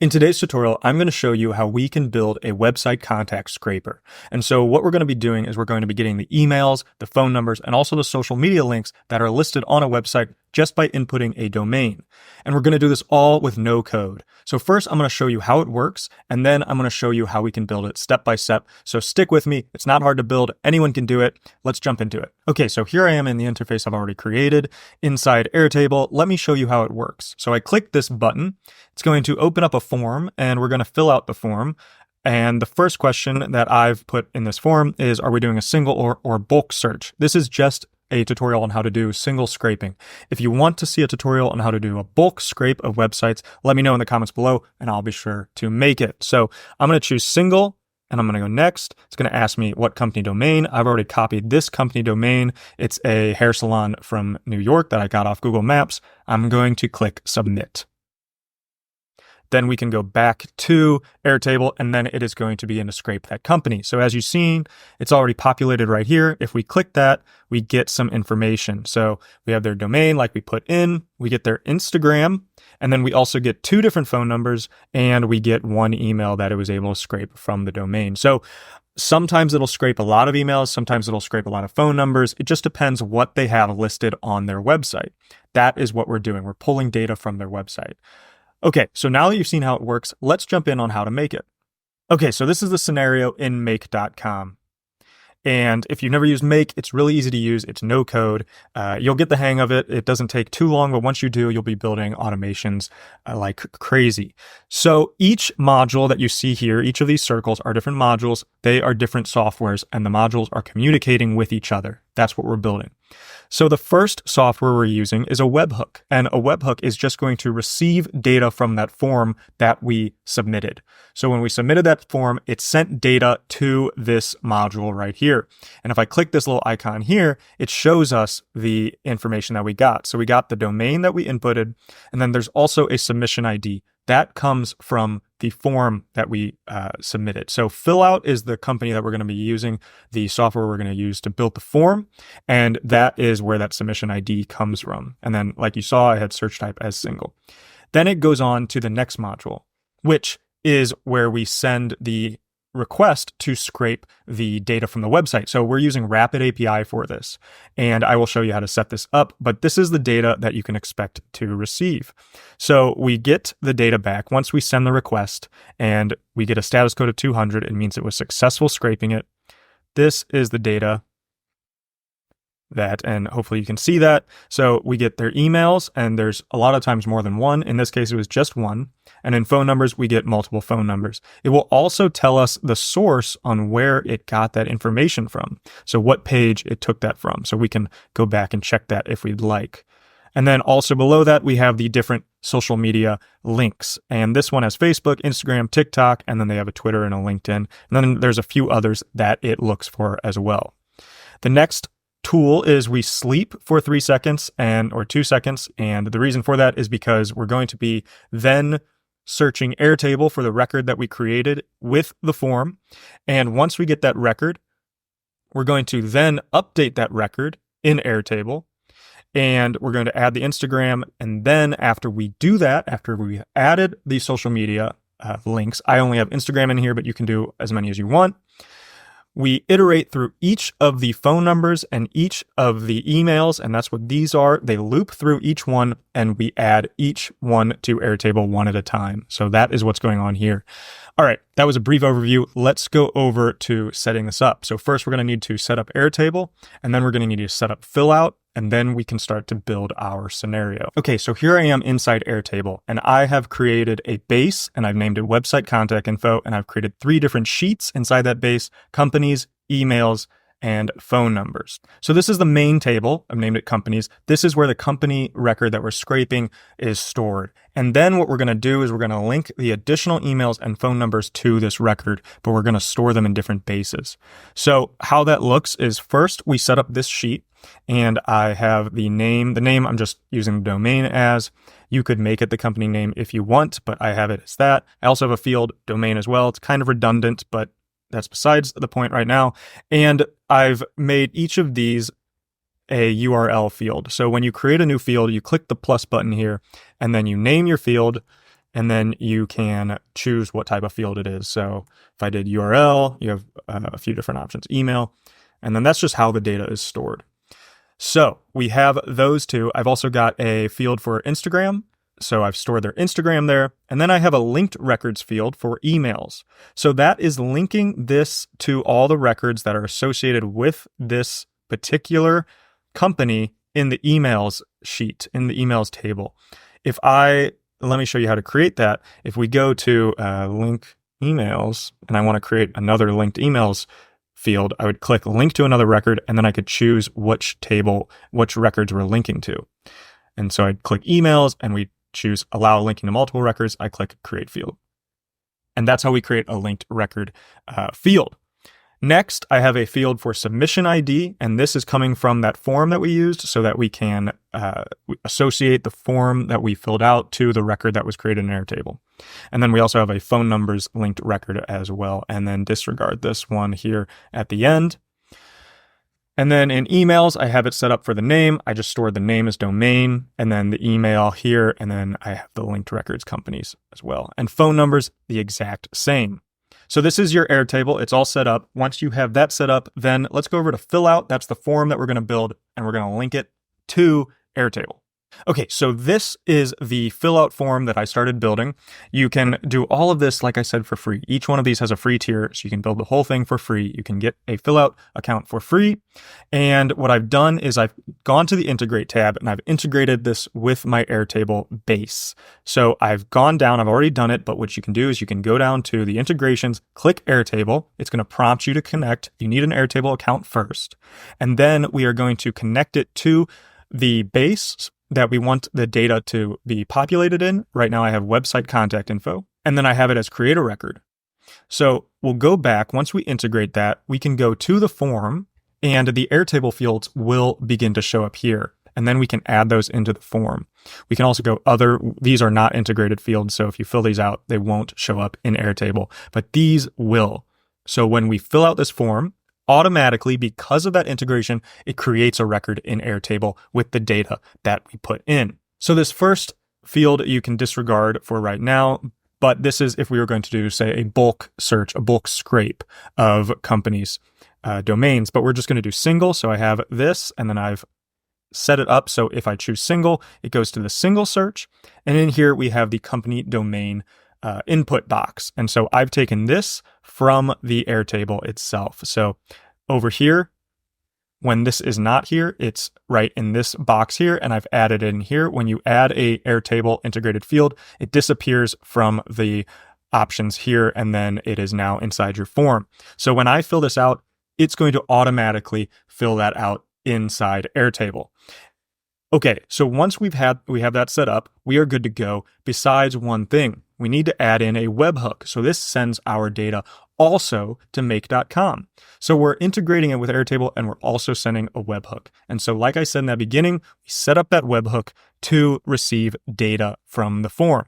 In today's tutorial, I'm going to show you how we can build a website contact scraper. And so what we're going to be doing is we're going to be getting the emails, the phone numbers, and also the social media links that are listed on a website just by inputting a domain. And we're going to do this all with no code. So first, I'm going to show you how it works, and then I'm going to show you how we can build it step by step. So stick with me. It's not hard to build. Anyone can do it. Let's jump into it. Okay, so here I am in the interface I've already created inside Airtable. Let me show you how it works. So I click this button. It's going to open up a form, and we're going to fill out the form. And the first question that I've put in this form is, are we doing a single or bulk search? This is just a tutorial on how to do single scraping. If you want to see a tutorial on how to do a bulk scrape of websites, let me know in the comments below and I'll be sure to make it. So I'm going to choose single and I'm going to go next. It's going to ask me what company domain. I've already copied this company domain. It's a hair salon from New York that I got off Google Maps. I'm going to click submit. Then we can go back to Airtable, and then it is going to begin to scrape that company. So as you've seen, it's already populated right here. If we click that, we get some information. So we have their domain like we put in, we get their Instagram, and then we also get 2 different phone numbers, and we get 1 email that it was able to scrape from the domain. So sometimes it'll scrape a lot of emails, sometimes it'll scrape a lot of phone numbers. It just depends what they have listed on their website. That is what we're doing. We're pulling data from their website. Okay, so now that you've seen how it works, let's jump in on how to make it. Okay, so this is the scenario in make.com. And if you've never used Make, it's really easy to use. It's no code. You'll get the hang of it. It doesn't take too long, but once you do, you'll be building automations like crazy. So each module that you see here, each of these circles are different modules. They are different softwares, and the modules are communicating with each other. That's what we're building. So the first software we're using is a webhook, and a webhook is just going to receive data from that form that we submitted. So when we submitted that form, it sent data to this module right here. And if I click this little icon here, it shows us the information that we got. So we got the domain that we inputted, and then there's also a submission ID. That comes from the form that we submitted. So Fillout is the company that we're going to be using, the software we're going to use to build the form, and that is where that submission ID comes from. And then, like you saw, I had search type as single. Then it goes on to the next module, which is where we send the request to scrape the data from the website. So we're using Rapid API for this, and I will show you how to set this up, but this is the data that you can expect to receive. So we get the data back once we send the request, and we get a status code of 200. It means it was successful scraping it. This is the data that, and hopefully you can see that. So we get their emails, and there's a lot of times more than one. In this case, it was just 1. And in phone numbers, we get multiple phone numbers. It will also tell us the source on where it got that information from. So what page it took that from. So we can go back and check that if we'd like. And then also below that, we have the different social media links. And this one has Facebook, Instagram, TikTok, and then they have a Twitter and a LinkedIn. And then there's a few others that it looks for as well. The next tool is we sleep for 3 seconds or 2 seconds. And the reason for that is because we're going to be then searching Airtable for the record that we created with the form. And once we get that record, we're going to then update that record in Airtable. And we're going to add the Instagram. And then after we do that, after we added the social media links, I only have Instagram in here, but you can do as many as you want. We iterate through each of the phone numbers and each of the emails, and that's what these are. They loop through each one, and we add each one to Airtable one at a time. So that is what's going on here. All right, that was a brief overview. Let's go over to setting this up. So first, we're going to need to set up Airtable, and then we're going to need to set up Fillout, and then we can start to build our scenario. Okay, so here I am inside Airtable, and I have created a base, and I've named it Website Contact Info, and I've created 3 different sheets inside that base: companies, emails, and phone numbers. So this is the main table. I've named it companies. This is where the company record that we're scraping is stored. And then what we're going to do is we're going to link the additional emails and phone numbers to this record, but we're going to store them in different bases. So how that looks is, first we set up this sheet, and I have the name. The name I'm just using the domain as. You could make it the company name if you want, but I have it as that. I also have a field domain as well. It's kind of redundant, but that's besides the point right now. And I've made each of these a URL field. So when you create a new field, you click the plus button here, and then you name your field, and then you can choose what type of field it is. So if I did URL, you have a few different options, email, and then that's just how the data is stored. So we have those two. I've also got a field for Instagram. So I've stored their Instagram there. And then I have a linked records field for emails. So that is linking this to all the records that are associated with this particular company in the emails sheet, in the emails table. Let me show you how to create that. If we go to link emails and I want to create another linked emails field, I would click link to another record, and then I could choose which records we're linking to. And so I'd click emails and we choose allow linking to multiple records. I click create field. And that's how we create a linked record field. Next, I have a field for submission ID, and this is coming from that form that we used so that we can associate the form that we filled out to the record that was created in Airtable. And then we also have a phone numbers linked record as well, and then disregard this one here at the end. And then in emails, I have it set up for the name. I just stored the name as domain, and then the email here, and then I have the linked records companies as well. And phone numbers, the exact same. So this is your Airtable. It's all set up. Once you have that set up, then let's go over to fill out. That's the form that we're going to build, and we're going to link it to Airtable. Okay, so this is the fill out form that I started building. You can do all of this, like I said, for free. Each one of these has a free tier, so you can build the whole thing for free. You can get a fill out account for free. And what I've done is I've gone to the integrate tab and I've integrated this with my Airtable base. So I've gone down, I've already done it, but what you can do is you can go down to the integrations, click Airtable. It's going to prompt you to connect. You need an Airtable account first. And then we are going to connect it to the base that we want the data to be populated in. Right now I have website contact info, and then I have it as create a record. So we'll go back. Once we integrate that, we can go to the form and the Airtable fields will begin to show up here. And then we can add those into the form. We can also go these are not integrated fields. So if you fill these out, they won't show up in Airtable, but these will. So when we fill out this form, automatically, because of that integration, it creates a record in Airtable with the data that we put in. So this first field you can disregard for right now, but this is if we were going to do, say, a bulk search, a bulk scrape of companies' domains, but we're just going to do single. So I have this, and then I've set it up. So if I choose single, it goes to the single search. And in here, we have the company domain input box. And so I've taken this from the Airtable itself. So over here, when this is not here, it's right in this box here, and I've added it in here. When you add a Airtable integrated field, it disappears from the options here, and then it is now inside your form. So when I fill this out, it's going to automatically fill that out inside Airtable. Okay, so once we have that set up, we are good to go. Besides one thing, we need to add in a webhook. So this sends our data also to make.com. So we're integrating it with Airtable, and we're also sending a webhook. And so like I said in the beginning, we set up that webhook to receive data from the form.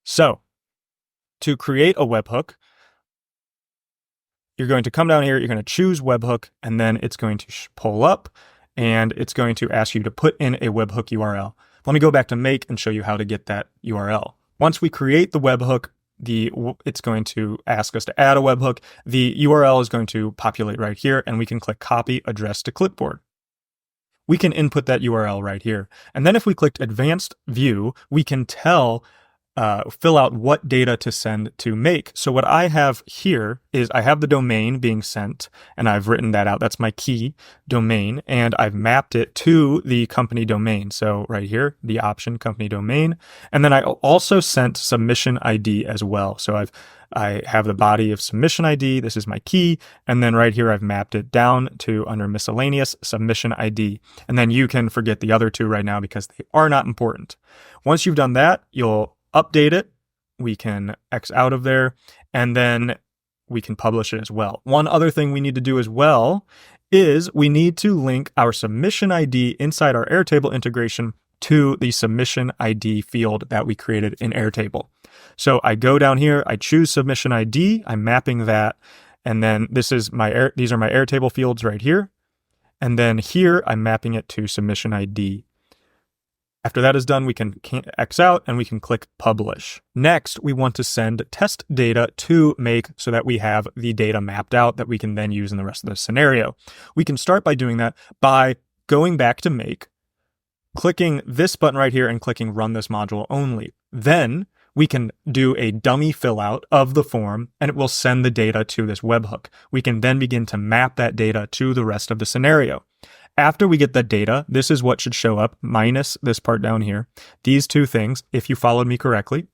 So to create a webhook, you're going to come down here, you're going to choose webhook, and then it's going to pull up, and it's going to ask you to put in a webhook URL. Let me go back to make and show you how to get that URL. Once we create the webhook, it's going to ask us to add a webhook. The URL is going to populate right here, and we can click copy address to clipboard. We can input that URL right here. And then if we clicked advanced view, we can fill out what data to send to make. So what I have here is I have the domain being sent, and I've written that out. That's my key domain, and I've mapped it to the company domain. So right here, the option company domain. And then I also sent submission ID as well. So I have the body of submission ID. This is my key. And then right here, I've mapped it down to under miscellaneous submission ID. And then you can forget the other two right now because they are not important. Once you've done that, you'll update it, we can X out of there, and then we can publish it as well. One other thing we need to do as well is we need to link our submission ID inside our Airtable integration to the submission ID field that we created in Airtable. So I go down here, I choose submission ID, I'm mapping that, and then these are my Airtable fields right here. And then here I'm mapping it to submission ID. After that is done, we can X out and we can click publish. Next, we want to send test data to Make so that we have the data mapped out that we can then use in the rest of the scenario. We can start by doing that by going back to Make, clicking this button right here and clicking run this module only. Then we can do a dummy fill out of the form and it will send the data to this webhook. We can then begin to map that data to the rest of the scenario. After we get that data, this is what should show up minus this part down here. These two things, if you followed me correctly.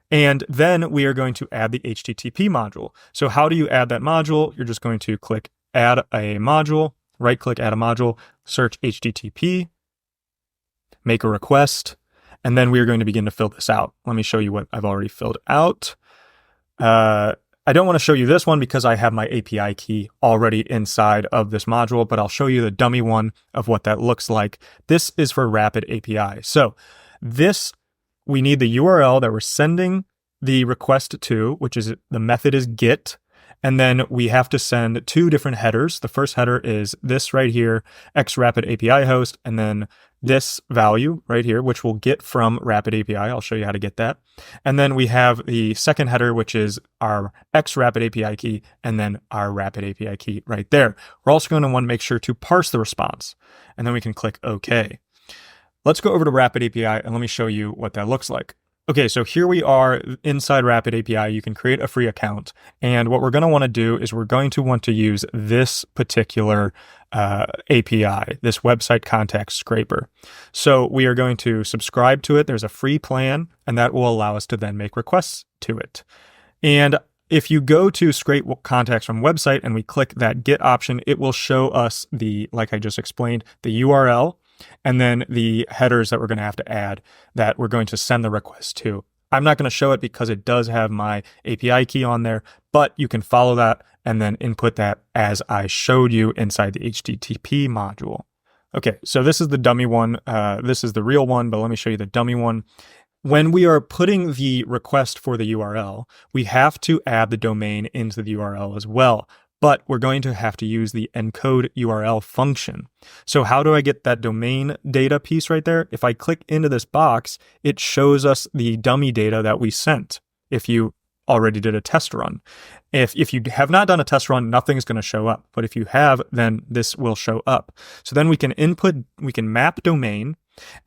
And then we are going to add the HTTP module. So how do you add that module? You're just going to click add a module, right click add a module, search HTTP, make a request, and then we are going to begin to fill this out. Let me show you what I've already filled out. I don't want to show you this one because I have my API key already inside of this module, but I'll show you the dummy one of what that looks like. This is for Rapid API. So this, we need the URL that we're sending the request to, which is the method is get. And then we have to send two different headers. The first header is this right here, X Rapid API host, and then this value right here, which we'll get from Rapid API. I'll show you how to get that. And then we have the second header, which is our X Rapid API key, and then our Rapid API key right there. We're also going to want to make sure to parse the response, and then we can click OK. Let's go over to Rapid API and let me show you what that looks like. Okay, so here we are inside Rapid API. You can create a free account. And what we're going to want to do is we're going to want to use this particular API, this website context scraper. So we are going to subscribe to it. There's a free plan, and that will allow us to then make requests to it. And if you go to scrape contacts from website and we click that get option, it will show us the, like I just explained, the URL, and then the headers that we're going to have to add that we're going to send the request to. I'm not going to show it because it does have my API key on there, but you can follow that and then input that as I showed you inside the HTTP module. Okay, so this is the dummy one. This is the real one, but let me show you the dummy one. When we are putting the request for the URL, we have to add the domain into the URL as well. But we're going to have to use the encode URL function. So how do I get that domain data piece right there? If I click into this box, it shows us the dummy data that we sent if you already did a test run. If you have not done a test run, nothing's going to show up. But if you have, then this will show up. So then we can map domain,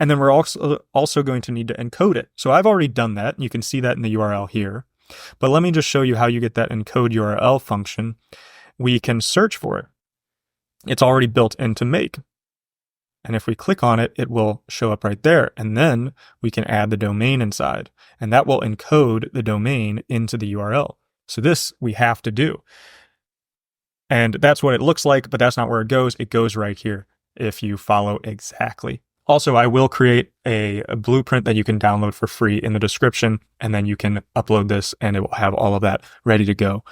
and then we're also going to need to encode it. So I've already done that. You can see that in the URL here. But let me just show you how you get that encode URL function. We can search for it. It's already built into Make. And if we click on it, it will show up right there. And then we can add the domain inside, and that will encode the domain into the URL. So this we have to do. And that's what it looks like, but that's not where it goes. It goes right here if you follow exactly. Also, I will create a blueprint that you can download for free in the description, and then you can upload this and it will have all of that ready to go.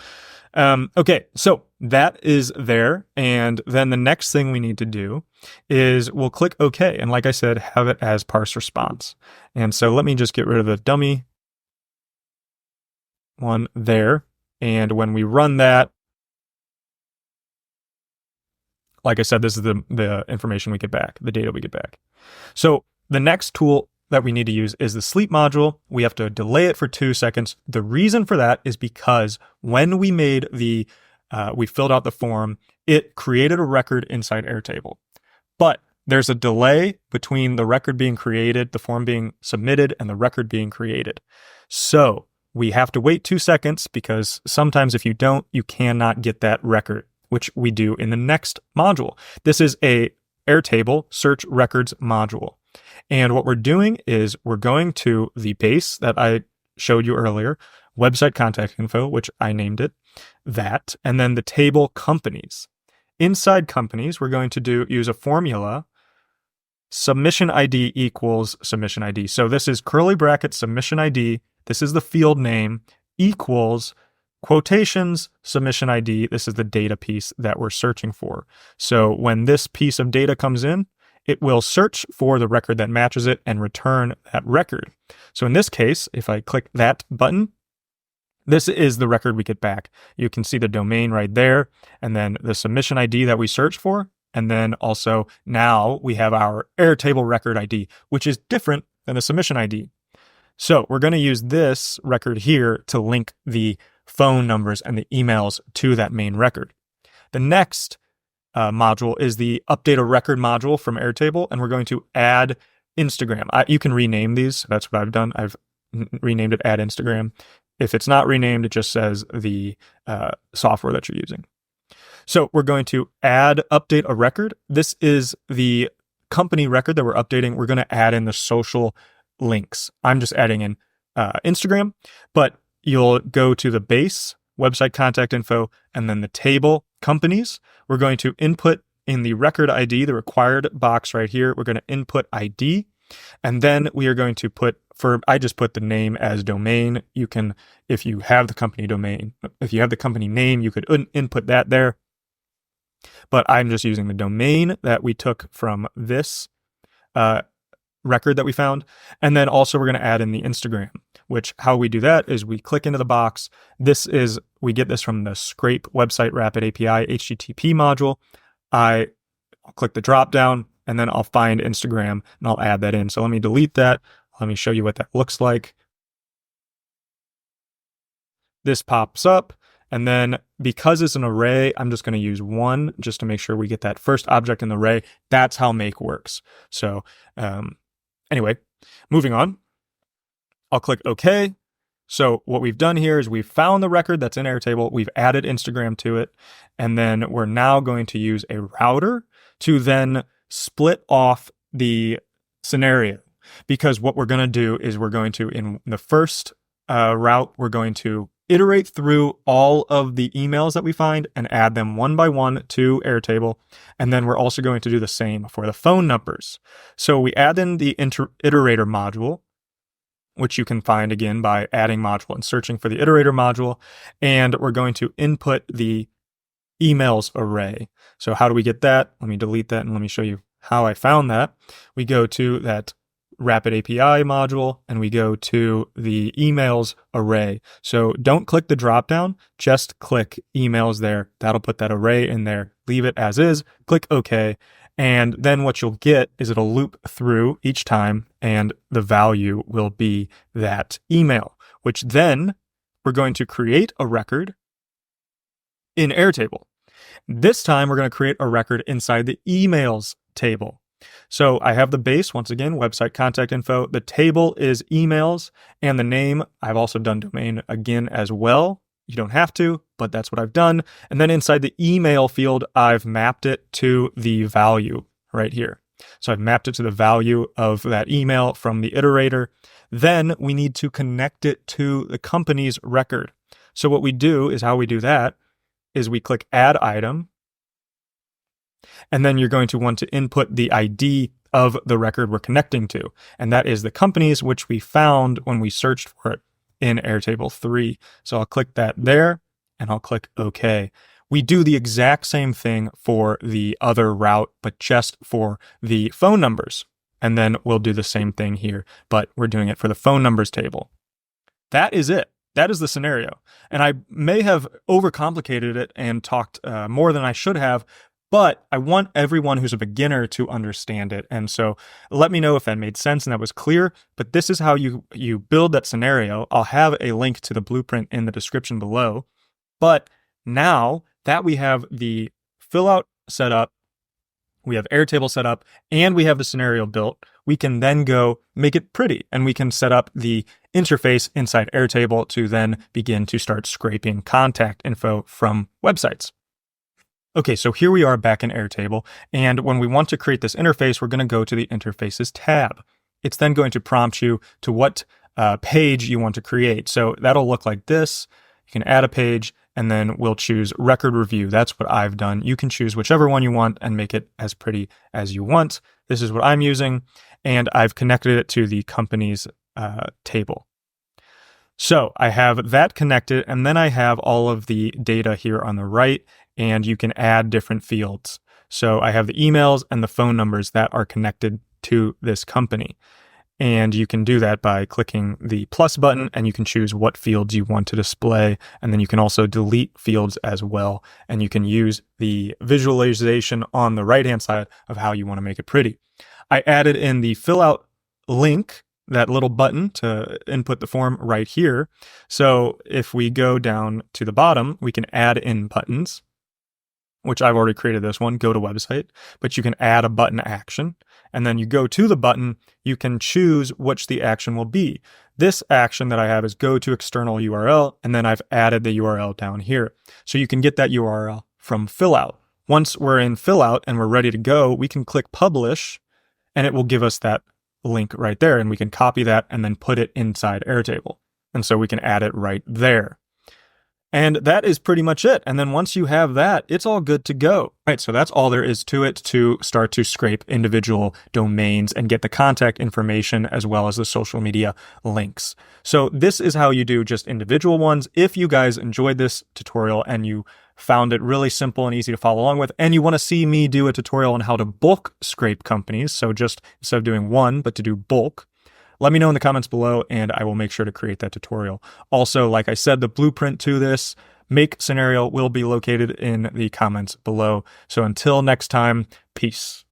Okay, so that is there. And then the next thing we need to do is we'll click OK. And like I said, have it as parse response. And so let me just get rid of the dummy one there. And when we run that, like I said, this is the information we get back, the data we get back. So the next tool that we need to use is the sleep module. We have to delay it for 2 seconds. The reason for that is because when we made we filled out the form, it created a record inside Airtable. But there's a delay between the record being created, the form being submitted, and the record being created. So we have to wait 2 seconds because sometimes if you don't, you cannot get that record, which we do in the next module. This is a Airtable search records module. And what we're doing is we're going to the base that I showed you earlier, website contact info, which I named it, that, and then the table companies. Inside companies, we're going to use a formula, submission ID equals submission ID. So this is curly bracket submission ID. This is the field name equals quotations submission ID. This is the data piece that we're searching for. So when this piece of data comes in, it will search for the record that matches it and return that record. So in this case, if I click that button, this is the record we get back. You can see the domain right there, and then the submission ID that we search for And then also now we have our Airtable record ID, which is different than the submission ID. So we're going to use this record here to link the phone numbers and the emails to that main record. The next module is the update a record module from Airtable, and we're going to add Instagram. You can rename these. So that's what I've done. I've renamed it add Instagram. If it's not renamed, it just says the software that you're using. So we're going to update a record. This is the company record that we're updating. We're going to add in the social links. I'm just adding in Instagram, but you'll go to the base, website contact info, and then the table companies. We're going to input in the record ID, the required box right here. We're going to input ID, and then we are going to I just put the name as domain. You can, if you have the company domain, if you have the company name, you could input that there. But I'm just using the domain that we took from this record that we found. And then also we're going to add in the Instagram, which how we do that is we click into the box. We get this from the Scrape website Rapid API HTTP module. I'll click the drop down and then I'll find Instagram and I'll add that in. So let me delete that. Let me show you what that looks like. This pops up. And then because it's an array, I'm just going to use one just to make sure we get that first object in the array. That's how make works. So anyway, moving on. I'll click OK. So what we've done here is we've found the record that's in Airtable. We've added Instagram to it. And then we're now going to use a router to then split off the scenario. Because what we're going to do is we're going to, in the first route, we're going to iterate through all of the emails that we find and add them one by one to Airtable. And then we're also going to do the same for the phone numbers. So we add in the iterator module, which you can find again by adding module and searching for the iterator module. And we're going to input the emails array. So how do we get that? Let me delete that and let me show you how I found that. We go to that Rapid API module and we go to the emails array. So don't click the drop down, just click emails there. That'll put that array in there. Leave it as is, click OK. And then what you'll get is it'll loop through each time and the value will be that email, which then we're going to create a record in Airtable. This time we're going to create a record inside the emails table. So I have the base, once again, website contact info. The table is emails and the name. I've also done domain again as well. You don't have to, but that's what I've done. And then inside the email field, I've mapped it to the value right here. So I've mapped it to the value of that email from the iterator. Then we need to connect it to the company's record. So what we do is how we do that is we click add item. And then you're going to want to input the ID of the record we're connecting to. And that is the company's, which we found when we searched for it in Airtable 3. So I'll click that there and I'll click OK. We do the exact same thing for the other route, but just for the phone numbers. And then we'll do the same thing here, but we're doing it for the phone numbers table. That is it. That is the scenario. And I may have overcomplicated it and talked more than I should have, but I want everyone who's a beginner to understand it. And so let me know if that made sense and that was clear. But this is how you build that scenario. I'll have a link to the blueprint in the description below. But now that we have the fill out set up, we have Airtable set up, and we have the scenario built, we can then go make it pretty. And we can set up the interface inside Airtable to then begin to start scraping contact info from websites. Okay, so here we are back in Airtable, and when we want to create this interface, we're going to go to the Interfaces tab. It's then going to prompt you to what page you want to create. So that'll look like this. You can add a page, and then we'll choose Record Review. That's what I've done. You can choose whichever one you want and make it as pretty as you want. This is what I'm using, and I've connected it to the company's table. So I have that connected, and then I have all of the data here on the right, and you can add different fields. So I have the emails and the phone numbers that are connected to this company. And you can do that by clicking the plus button, and you can choose what fields you want to display. And then you can also delete fields as well. And you can use the visualization on the right-hand side of how you want to make it pretty. I added in the fill out link, that little button to input the form right here. So if we go down to the bottom, we can add in buttons, which I've already created this one, go to website, but you can add a button action. And then you go to the button, you can choose which the action will be. This action that I have is go to external URL, and then I've added the URL down here. So you can get that URL from fill out. Once we're in fill out and we're ready to go, we can click publish, and it will give us that link right there, and we can copy that and then put it inside Airtable. And so we can add it right there. And that is pretty much it. And then once you have that, it's all good to go. All right, so that's all there is to it to start to scrape individual domains and get the contact information as well as the social media links. So this is how you do just individual ones. If you guys enjoyed this tutorial and you found it really simple and easy to follow along with, and you want to see me do a tutorial on how to bulk scrape companies, so just instead of doing one, but to do bulk, let me know in the comments below, and I will make sure to create that tutorial. Also, like I said, the blueprint to this make scenario will be located in the comments below. So until next time, peace.